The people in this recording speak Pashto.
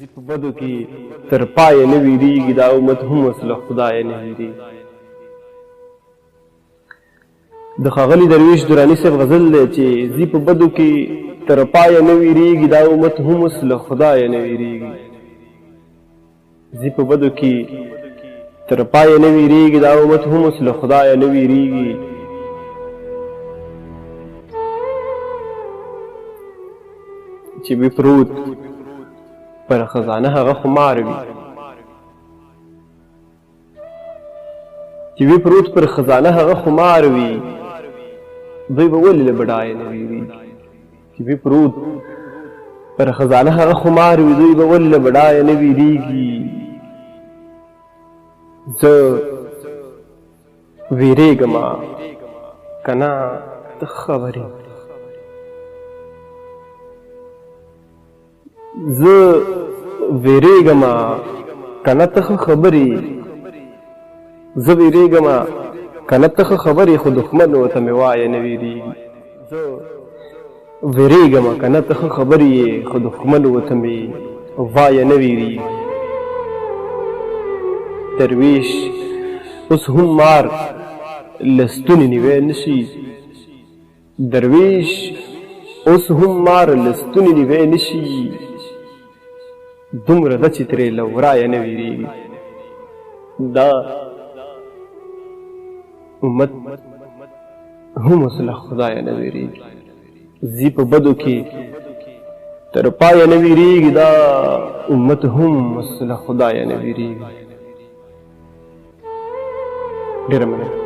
زی په بدو کې تر پایه نه ویریږي دا امت هم اوس له خدایه نه ویریږي. د ښاغلي درویش دراني صاحب غزل دی چې زی په بدو کې تر پایه نه ویریږي دا امت هم اوس له خدایه نه ویریږي. زی په بدو کې تر پایه نه ویریږي دا امت هم اوس له خدایه نه ویریږي. چې وي پروت پر خزانه هغه خمار وي، چې وي پروت پر خزانه هغه خمار وي، دوی به ولې له بډایه نه ویریږي. چې وي پروت پر خزانه هغه خمار وي، دوی به ولې له بډایه نه ویریږي. زه ویریږمه کنه ته خبرې، زه ویریږمه کنه ته خبرې، زه ویریږمه کنه ته خبرې، خو دښمن ورته مې وایه نه ویریږي. زه ویریږمه کنه ته خبرې، خو دښمن ورته مې وایه نه ویریږي. درویش اوس هم مار له ستوني نیوی نشي، درویش اوس هم مار له ستوني نیوی نشي، دومره ده چې ترې له ورایه نه ویریږي. دا امت هم اوس له خدایه نه ویریږي. زی په بدو کې تر پایه نه ویریږي دا امت هم اوس له خدایه نه ویریږي. ډېره مننه.